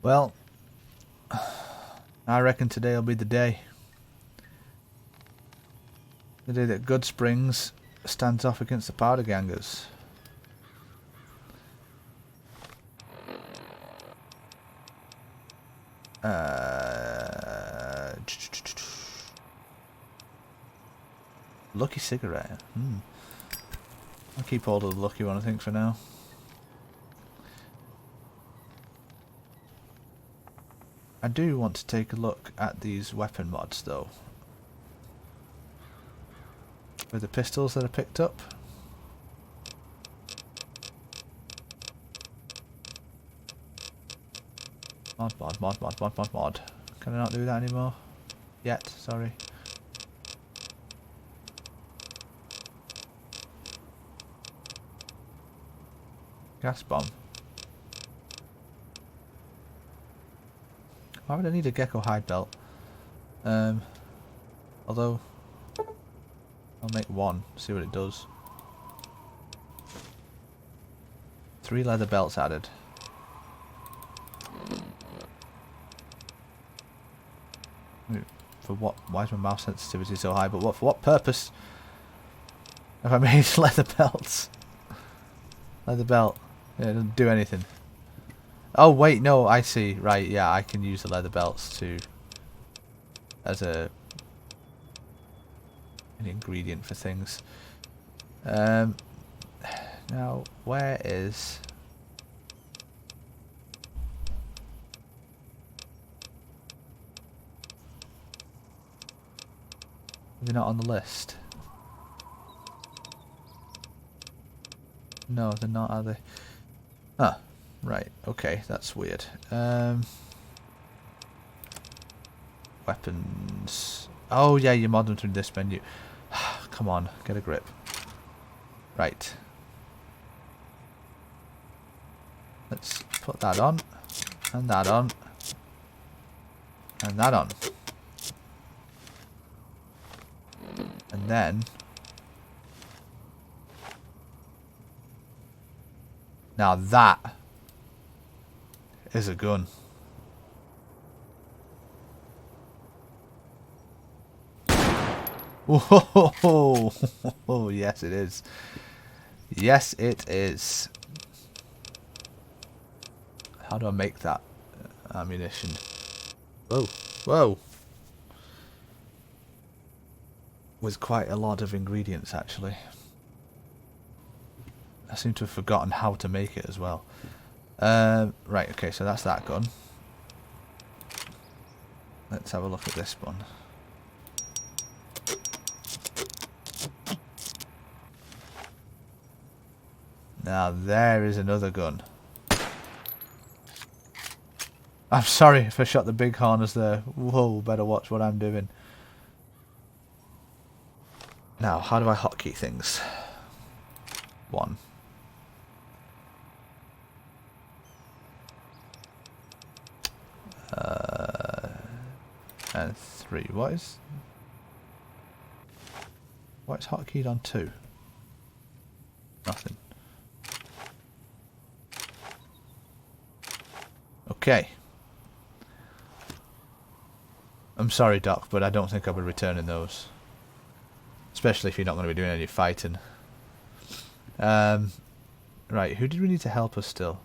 Well, I reckon today will be the day. The day that Goodsprings stands off against the powder gangers. Lucky cigarette. I'll keep hold of the lucky one, I think, for now. I do want to take a look at these weapon mods, though. With the pistols that I picked up. Mod. Can I not do that anymore? Yet, sorry. Gas bomb. Why would I need a gecko hide belt? Although I'll make one, see what it does. 3 leather belts added. For what? Why is my mouse sensitivity so high? But what? For what purpose have I made leather belts? Leather belt. Yeah, it doesn't do anything. Oh wait, no, I see. Right, yeah, I can use the leather belts as an ingredient for things. Now, where is... They're not on the list. No, they're not, are they? Ah, right. Okay, that's weird. Weapons. Oh yeah, you mod them through this menu. Come on, get a grip. Right. Let's put that on, and that on, and that on. And then... Now that is a gun. Whoa! Oh, yes, it is. Yes, it is. How do I make that ammunition? Whoa! Whoa! With quite a lot of ingredients, actually. I seem to have forgotten how to make it as well. Right, okay, so that's that gun. Let's have a look at this one. Now there is another gun. I'm sorry if I shot the big harness there. Whoa, better watch what I'm doing. Now, how do I hotkey things? 1. And 3. What is hotkeyed on 2? Nothing. Okay. I'm sorry, Doc, but I don't think I'll be returning those. Especially if you're not going to be doing any fighting. Right, who did we need to help us still?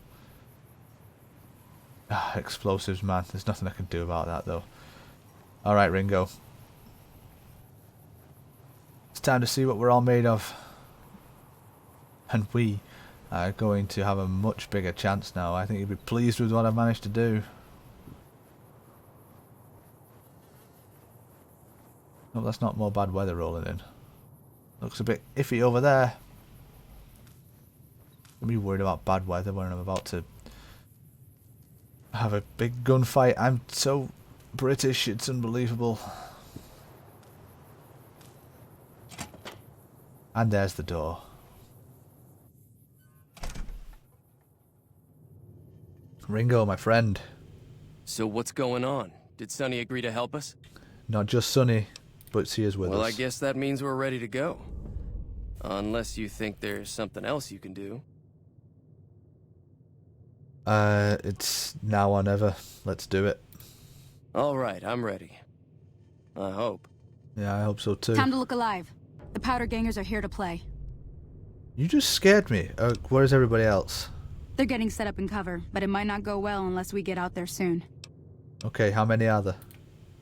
Ah, explosives, man. There's nothing I can do about that, though. Alright, Ringo. It's time to see what we're all made of. And we are going to have a much bigger chance now. I think you'll be pleased with what I've managed to do. No, that's not more bad weather rolling in. Looks a bit iffy over there. Don't be worried about bad weather when I'm about to have a big gunfight. I'm so British, it's unbelievable. And there's the door. Ringo, my friend. So what's going on? Did Sonny agree to help us? Not just Sonny, but she is with us. Well, I guess that means we're ready to go. Unless you think there's something else you can do. It's now or never. Let's do it. All right, I'm ready. I hope. Yeah, I hope so too. Time to look alive. The powder gangers are here to play. You just scared me. Where's everybody else? They're getting set up in cover, but it might not go well unless we get out there soon. Okay, how many are there?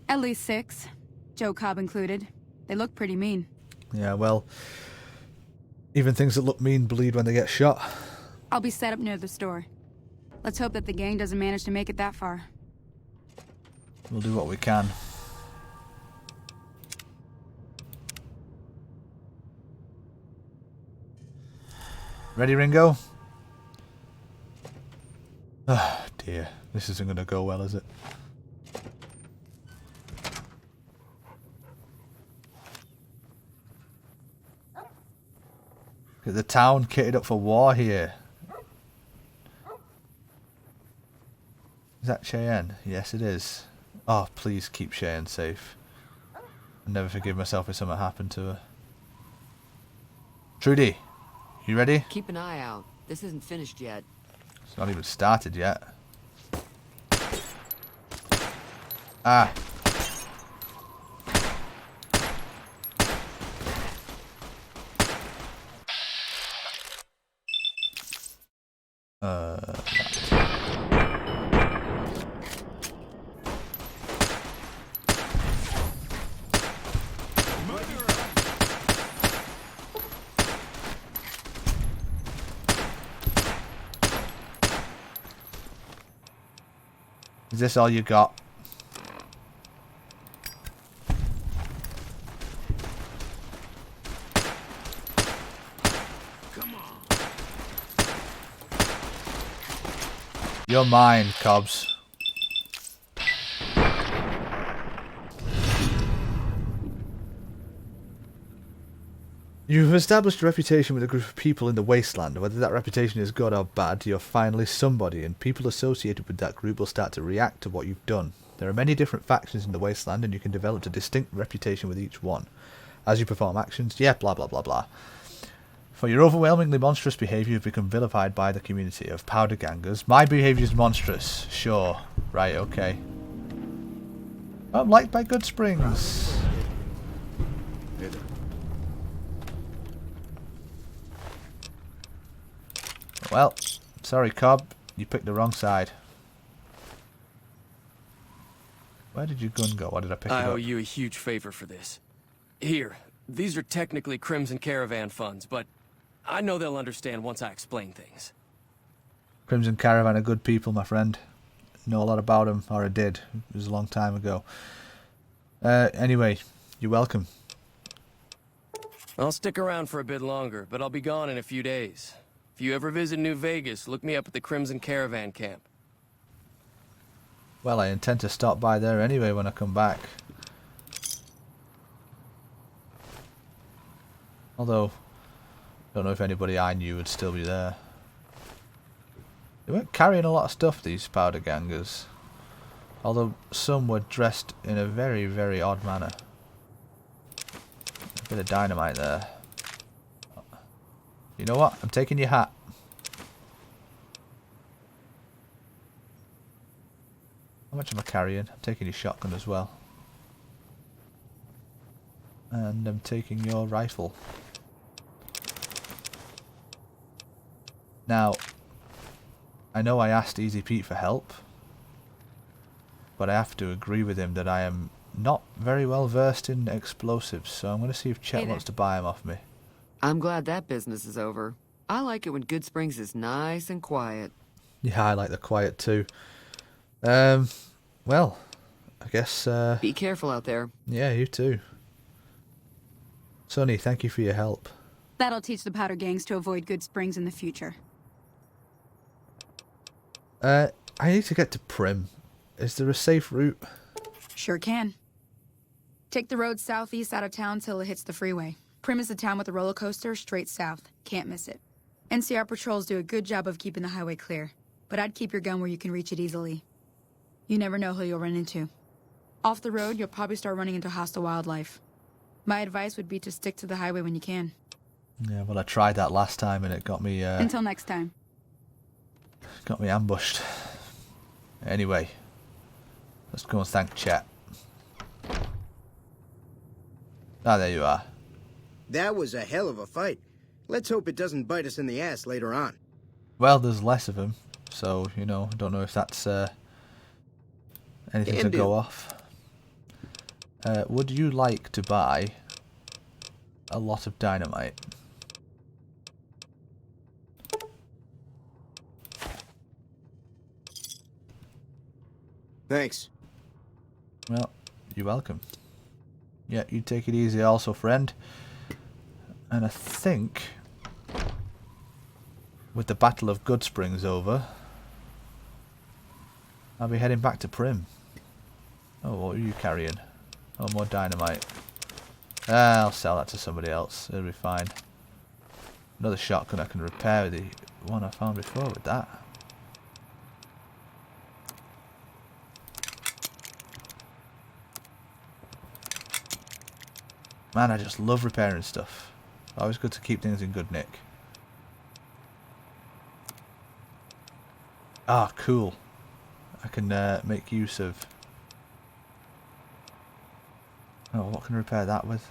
At least 6. Joe Cobb included. They look pretty mean. Yeah, well, even things that look mean bleed when they get shot. I'll be set up near the store. Let's hope that the gang doesn't manage to make it that far. We'll do what we can. Ready, Ringo? Ah, dear. This isn't going to go well, is it? Get the town kitted up for war here. Is that Cheyenne? Yes, it is. Oh, please keep Cheyenne safe. I'll never forgive myself if something happened to her. Trudy, you ready? Keep an eye out. This isn't finished yet. It's not even started yet. Ah. Is this all you got? Come on. You're mine, Cobbs. You've established a reputation with a group of people in the Wasteland. Whether that reputation is good or bad, you're finally somebody, and people associated with that group will start to react to what you've done. There are many different factions in the Wasteland, and you can develop a distinct reputation with each one. As you perform actions, yeah, blah blah blah blah. For your overwhelmingly monstrous behaviour, you've become vilified by the community of powder gangers. My behaviour is monstrous. Sure. Right, okay. I'm liked by Goodsprings. Well, sorry, Cobb. You picked the wrong side. Where did your gun go? Why did I pick it up? I owe you a huge favor for this. Here, these are technically Crimson Caravan funds, but I know they'll understand once I explain things. Crimson Caravan are good people, my friend. Know a lot about them, or I did. It was a long time ago. Anyway, you're welcome. I'll stick around for a bit longer, but I'll be gone in a few days. If you ever visit New Vegas, look me up at the Crimson Caravan camp. Well, I intend to stop by there anyway when I come back. Although, don't know if anybody I knew would still be there. They weren't carrying a lot of stuff, these powder gangers. Although some were dressed in a very, very odd manner. A bit of dynamite there. You know what? I'm taking your hat. How much am I carrying? I'm taking your shotgun as well. And I'm taking your rifle. Now, I know I asked Easy Pete for help, but I have to agree with him that I am not very well versed in explosives, so I'm going to see if Chet wants to buy them off me. I'm glad that business is over. I like it when Goodsprings is nice and quiet. Yeah, I like the quiet too. Well, I guess, Be careful out there. yeah, you too. Sonny, thank you for your help. That'll teach the powder gangs to avoid Goodsprings in the future. I need to get to Prim. Is there a safe route? Sure can. Take the road southeast out of town till it hits the freeway. Prim is the town with the roller coaster straight south. Can't miss it. NCR patrols do a good job of keeping the highway clear, but I'd keep your gun where you can reach it easily. You never know who you'll run into. Off the road, you'll probably start running into hostile wildlife. My advice would be to stick to the highway when you can. Yeah, well, I tried that last time and it got me, Until next time. Got me ambushed. Anyway, let's go and thank chat. Ah, there you are. That was a hell of a fight. Let's hope it doesn't bite us in the ass later on. Well, there's less of them, so, you know, I don't know if that's anything to go off. Would you like to buy a lot of dynamite? Thanks. Well, you're welcome. Yeah, you take it easy also, friend. And I think with the Battle of Goodsprings over, I'll be heading back to Prim. Oh, what are you carrying? Oh, more dynamite. I'll sell that to somebody else. It'll be fine. Another shotgun I can repair the one I found before with that. Man, I just love repairing stuff. Always good to keep things in good nick. Ah, cool. I can make use of... Oh, what can I repair that with?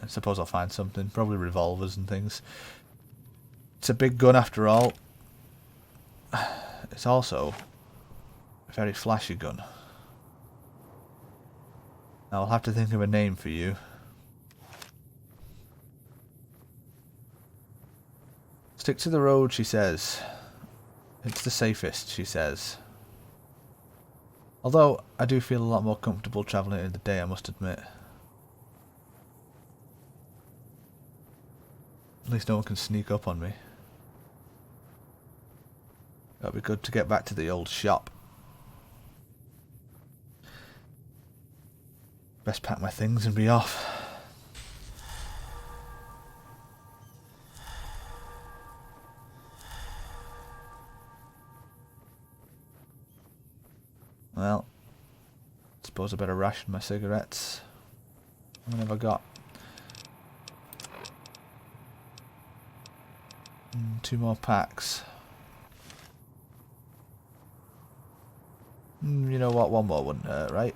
I suppose I'll find something. Probably revolvers and things. It's a big gun after all. It's also a very flashy gun. I'll have to think of a name for you. Stick to the road, she says. It's the safest, she says. Although, I do feel a lot more comfortable travelling in the day, I must admit. At least no one can sneak up on me. That'd be good to get back to the old shop. Best pack my things and be off. Well, suppose I better ration my cigarettes. How many have I got? 2 more packs. You know what? 1 more wouldn't hurt, right?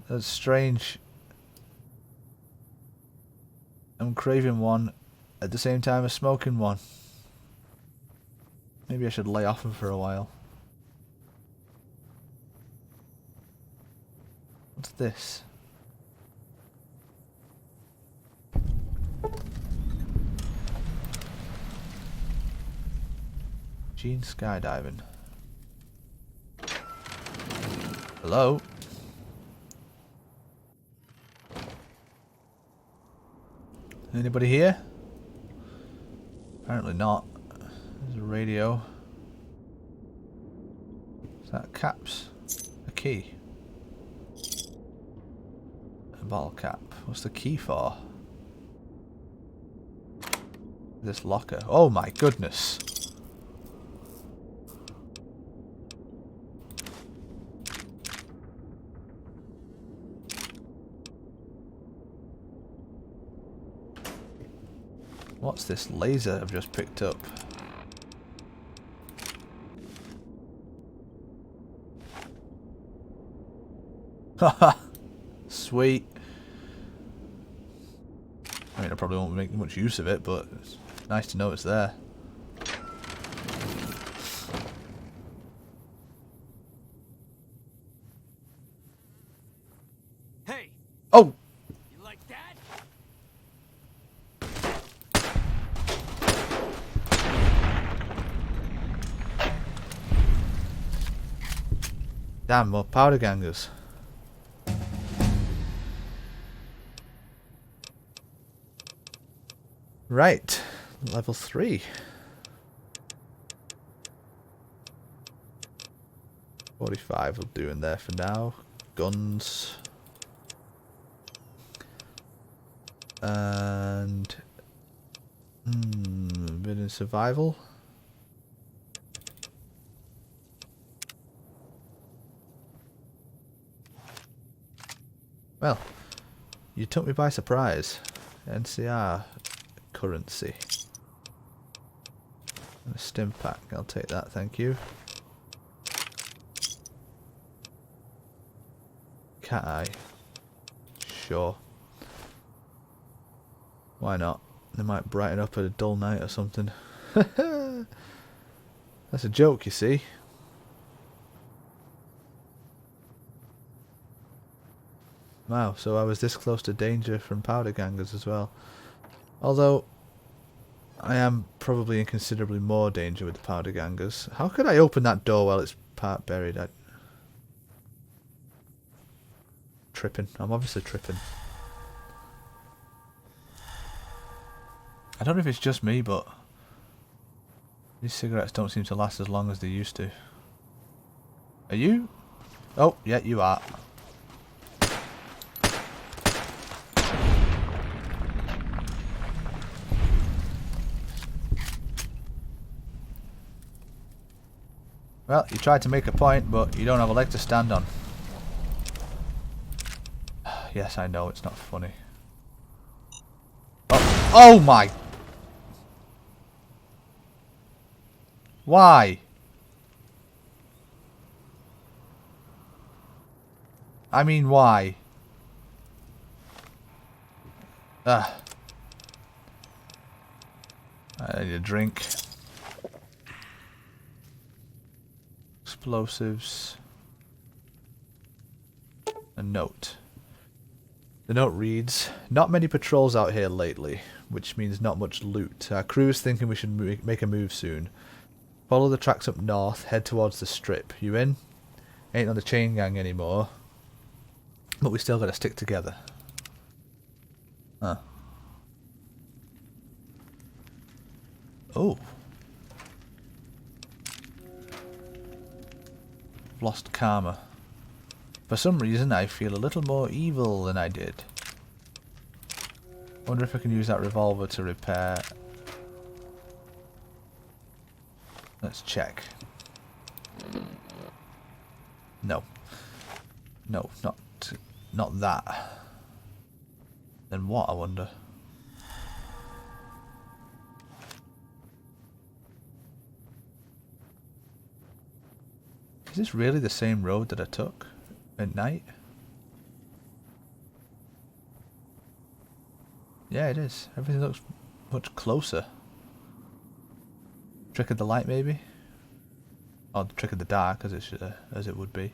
That's strange. I'm craving one at the same time as smoking one. Maybe I should lay off them for a while. What's this? Gene skydiving. Hello? Anybody here? Apparently not. There's a radio. Is that caps? A key? A bottle cap. What's the key for? This locker. Oh my goodness. What's this laser I've just picked up? Haha! Sweet. I mean, I probably won't make much use of it, but it's nice to know it's there. Hey! Oh! You like that? Damn, more powder gangers. Right, level 3. 45 will do in there for now. Guns. And A bit in survival. Well, you took me by surprise. NCR currency. And a stim pack. I'll take that, thank you. Cat eye. Sure. Why not? They might brighten up a dull night or something. That's a joke, you see. Wow, so I was this close to danger from powder gangers as well. Although, I am probably in considerably more danger with the powder gangers. How could I open that door while it's part buried? Tripping. I'm obviously tripping. I don't know if it's just me, but these cigarettes don't seem to last as long as they used to. Are you? Oh, yeah, you are. Well, you tried to make a point, but you don't have a leg to stand on. Yes, I know, it's not funny. Oh, oh my! Why? I mean, why? I need a drink. Explosives. A note. The note reads, "Not many patrols out here lately, which means not much loot. Our crew is thinking we should make a move soon. Follow the tracks up north, head towards the strip. You in? Ain't on the chain gang anymore, but we still gotta stick together." Huh. Oh. Lost karma. For some reason, I feel a little more evil than I did. Wonder if I can use that revolver to repair. Let's check. No. No, not that. Then what, I wonder? Is this really the same road that I took at night? Yeah, it is. Everything looks much closer. Trick of the light, maybe? Or the trick of the dark, as it would be.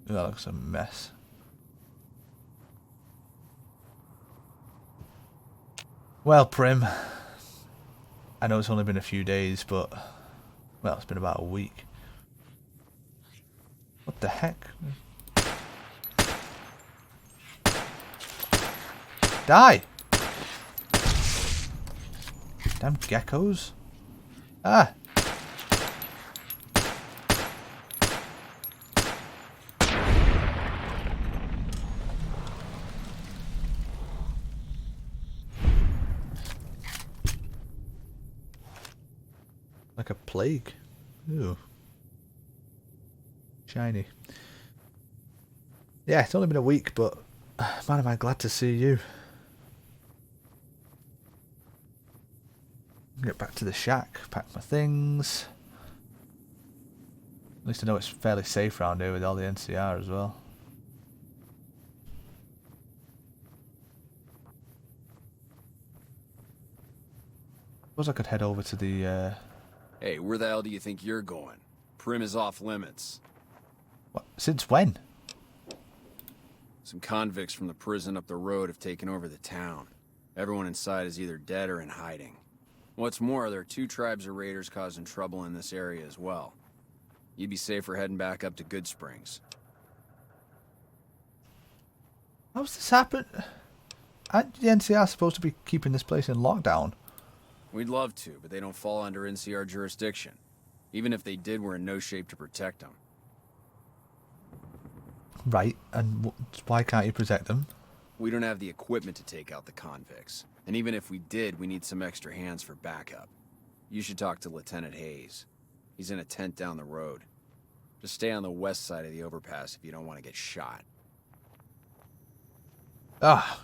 Ooh, that looks a mess. Well, Prim, I know it's only been a few days, but well, it's been about a week. What the heck? Die! Damn geckos. Ah! Like a plague. Ooh. Shiny. Yeah, it's only been a week, but man, am I glad to see you. Get back to the shack, pack my things. At least I know it's fairly safe around here with all the NCR as well. Suppose I could head over to the Hey, where the hell do you think you're going? Prim is off limits. What? Since when? Some convicts from the prison up the road have taken over the town. Everyone inside is either dead or in hiding. What's more, there are 2 tribes of raiders causing trouble in this area as well. You'd be safer heading back up to Goodsprings. How's this happened? Aren't the NCR supposed to be keeping this place in lockdown? We'd love to, but they don't fall under NCR jurisdiction. Even if they did, we're in no shape to protect them. Right, and why can't you protect them? We don't have the equipment to take out the convicts. And even if we did, we need some extra hands for backup. You should talk to Lieutenant Hayes. He's in a tent down the road. Just stay on the west side of the overpass if you don't want to get shot. Ah,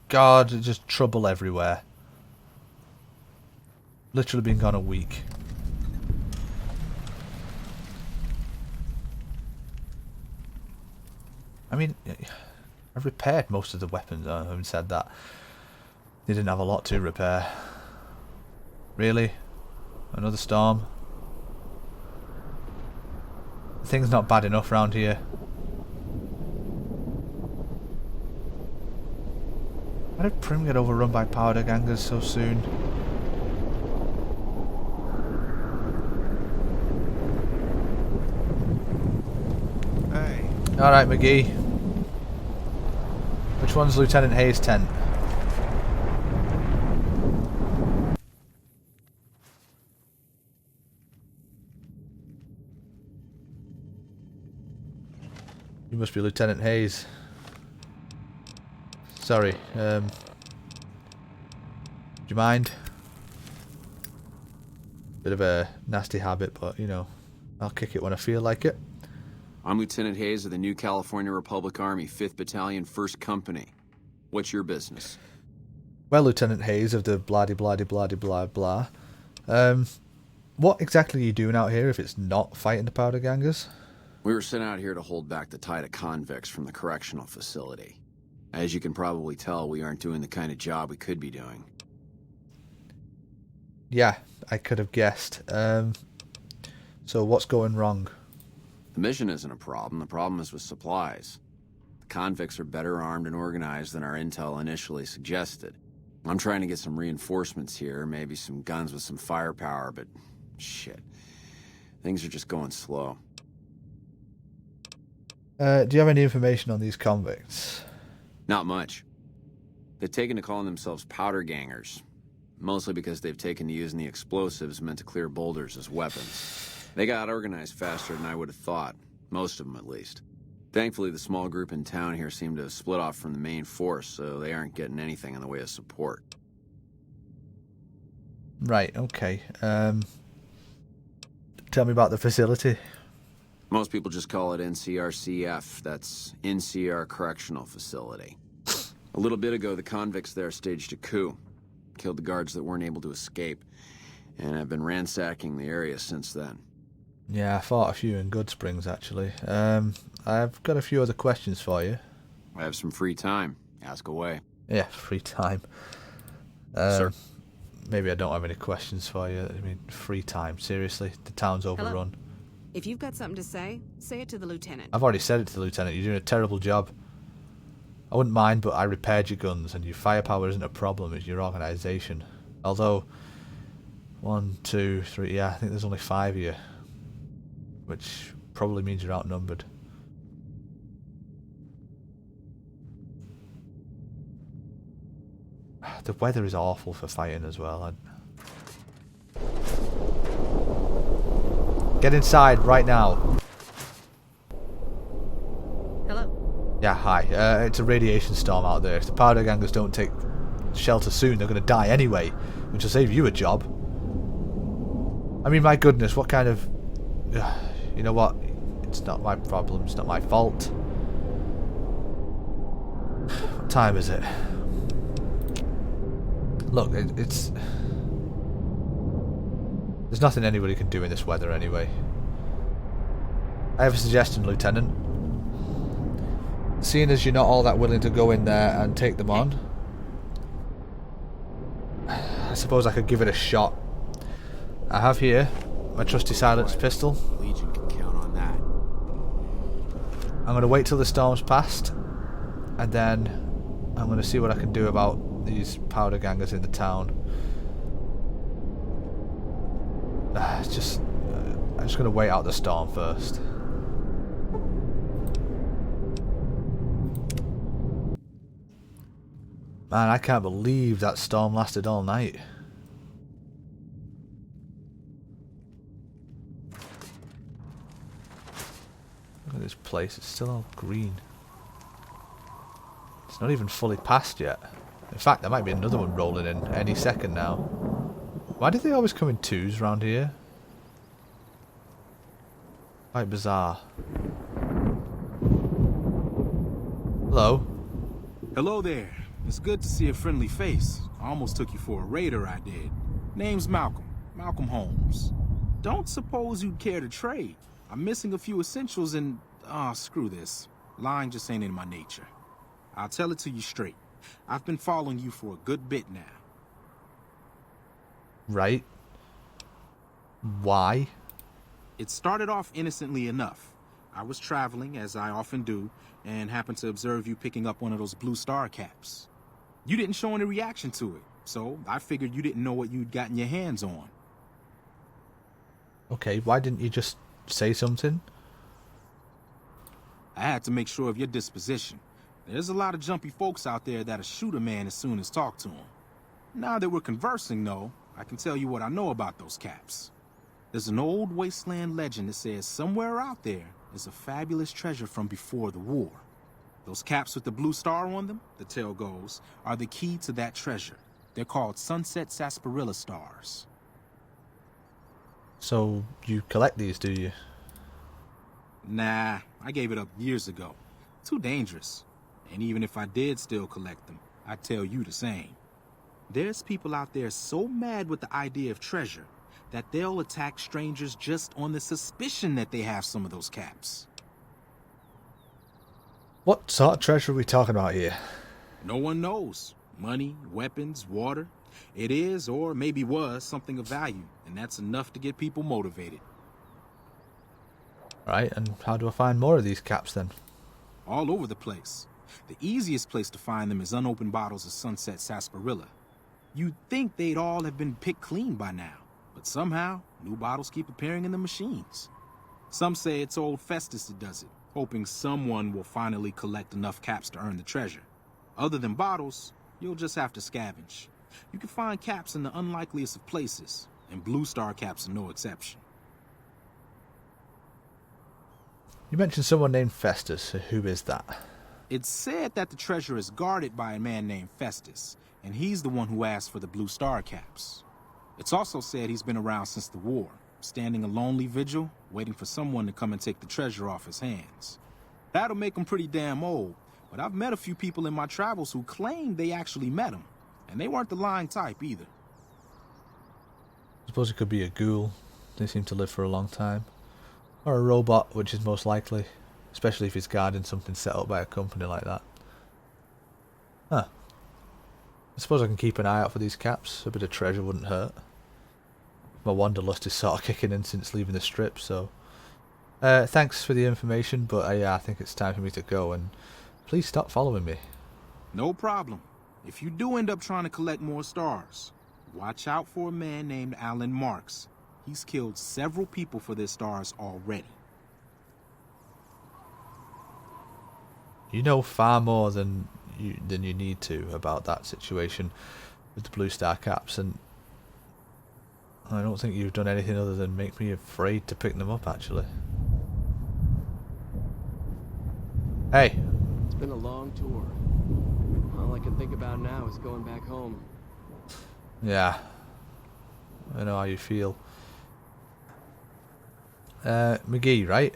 God, just trouble everywhere. Literally been gone a week. I mean, I've repaired most of the weapons. I haven't said that. They didn't have a lot to repair. Really? Another storm? The thing's not bad enough round here. Why did Prim get overrun by powder gangers so soon? Hey. Alright, McGee. Which one's Lieutenant Hayes' tent? You must be Lieutenant Hayes. Sorry, do you mind? Bit of a nasty habit, but you know, I'll kick it when I feel like it. I'm Lieutenant Hayes of the New California Republic Army, 5th Battalion, 1st Company. What's your business? Well, Lieutenant Hayes of the blah-de-blah-de-blah-de-blah-blah. What exactly are you doing out here if it's not fighting the powder gangers? We were sent out here to hold back the tide of convicts from the correctional facility. As you can probably tell, we aren't doing the kind of job we could be doing. Yeah, I could have guessed. So what's going wrong? The mission isn't a problem. The problem is with supplies. The convicts are better armed and organized than our intel initially suggested. I'm trying to get some reinforcements here, maybe some guns with some firepower, but shit. Things are just going slow. Do you have any information on these convicts? Not much. They've taken to calling themselves powder gangers, mostly because they've taken to using the explosives meant to clear boulders as weapons. They got organized faster than I would have thought, most of them at least. Thankfully, the small group in town here seem to have split off from the main force, so they aren't getting anything in the way of support. Right, okay. Tell me about the facility. Most people just call it NCRCF. That's NCR Correctional Facility. A little bit ago, the convicts there staged a coup. Killed the guards that weren't able to escape. And I've been ransacking the area since then. Yeah, I fought a few in Goodsprings, actually. I've got a few other questions for you. I have some free time. Ask away. Yeah, free time. Sir? Maybe I don't have any questions for you. I mean, free time. Seriously, the town's overrun. Hello? If you've got something to say it to the lieutenant. I've already said it to the lieutenant. You're doing a terrible job. I wouldn't mind, but I repaired your guns, and your firepower isn't a problem. It's your organisation. Although, 1, 2, 3, yeah, I think there's only 5 of you, which probably means you're outnumbered. The weather is awful for fighting as well. Get inside right now. Hello? Yeah, hi. It's a radiation storm out there. If the powder gangers don't take shelter soon, they're going to die anyway, which will save you a job. I mean, my goodness, what kind of... You know what? It's not my problem. It's not my fault. What time is it? Look, it's... There's nothing anybody can do in this weather anyway. I have a suggestion, Lieutenant. Seeing as you're not all that willing to go in there and take them on, I suppose I could give it a shot. I have here my trusty silenced pistol. Legion can count on that. I'm going to wait till the storm's passed, and then I'm going to see what I can do about these powder gangers in the town. I'm just going to wait out the storm first. Man, I can't believe that storm lasted all night. Look at this place, it's still all green. It's not even fully passed yet. In fact, there might be another one rolling in any second now. Why do they always come in twos around here? Quite bizarre. Hello. Hello there. It's good to see a friendly face. I almost took you for a raider, I did. Name's Malcolm. Malcolm Holmes. Don't suppose you'd care to trade. I'm missing a few essentials and... screw this. Lying just ain't in my nature. I'll tell it to you straight. I've been following you for a good bit now. Right. Why? It started off innocently enough. I was traveling, as I often do, and happened to observe you picking up one of those blue star caps. You didn't show any reaction to it, so I figured you didn't know what you'd gotten your hands on. Okay, why didn't you just say something? I had to make sure of your disposition. There's a lot of jumpy folks out there that'll shoot a man as soon as talk to him. Now that we're conversing, though, I can tell you what I know about those caps. There's an old Wasteland legend that says somewhere out there is a fabulous treasure from before the war. Those caps with the blue star on them, the tale goes, are the key to that treasure. They're called sunset sarsaparilla stars. So, you collect these, do you? Nah, I gave it up years ago. Too dangerous. And even if I did still collect them, I'd tell you the same. There's people out there so mad with the idea of treasure that they'll attack strangers just on the suspicion that they have some of those caps. What sort of treasure are we talking about here? No one knows. Money, weapons, water. It is, or maybe was, something of value, and that's enough to get people motivated. Right, and how do I find more of these caps then? All over the place. The easiest place to find them is unopened bottles of sunset sarsaparilla. You'd think they'd all have been picked clean by now, but somehow, new bottles keep appearing in the machines. Some say it's old Festus that does it, hoping someone will finally collect enough caps to earn the treasure. Other than bottles, you'll just have to scavenge. You can find caps in the unlikeliest of places, and blue star caps are no exception. You mentioned someone named Festus. Who is that? It's said that the treasure is guarded by a man named Festus, and he's the one who asked for the blue star caps. It's also said he's been around since the war, standing a lonely vigil, waiting for someone to come and take the treasure off his hands. That'll make him pretty damn old, but I've met a few people in my travels who claim they actually met him, and they weren't the lying type either. I suppose it could be a ghoul. They seem to live for a long time. Or a robot, which is most likely. Especially if he's guarding something set up by a company like that. Huh. I suppose I can keep an eye out for these caps. A bit of treasure wouldn't hurt. My wanderlust is sort of kicking in since leaving the strip, so... thanks for the information, but yeah, I think it's time for me to go, and please stop following me. No problem. If you do end up trying to collect more stars, watch out for a man named Alan Marks. He's killed several people for their stars already. You know far more than you need to about that situation with the blue star caps, and I don't think you've done anything other than make me afraid to pick them up, actually. Hey! It's been a long tour. All I can think about now is going back home. Yeah. I know how you feel. McGee, right?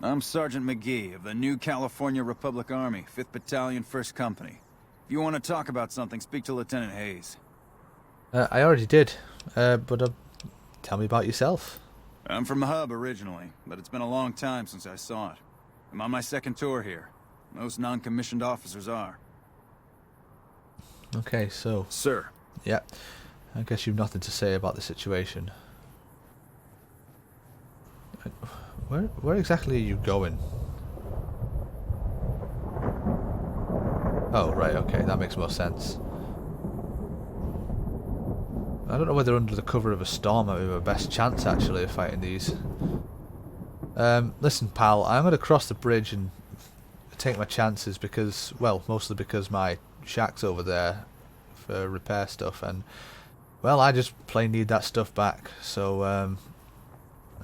I'm Sergeant McGee of the New California Republic Army, 5th Battalion, 1st Company. If you want to talk about something, speak to Lieutenant Hayes. I already did, but tell me about yourself. I'm from the hub originally, but it's been a long time since I saw it. I'm on my 2nd tour here. Most non-commissioned officers are. Okay, so... Sir. Yeah, I guess you've nothing to say about the situation. Where exactly are you going? Oh, right, okay, that makes more sense. I don't know whether under the cover of a storm might be my best chance, actually, of fighting these. Listen, pal, I'm going to cross the bridge and take my chances because, well, mostly because my shack's over there for repair stuff, and, well, I just plain need that stuff back, so,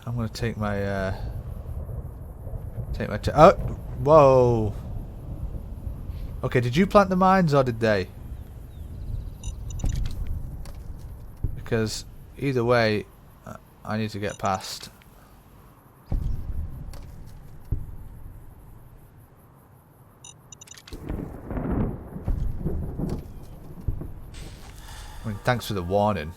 I'm going to take my, oh, whoa! Okay, did you plant the mines or did they? Because either way, I need to get past. I mean, thanks for the warning.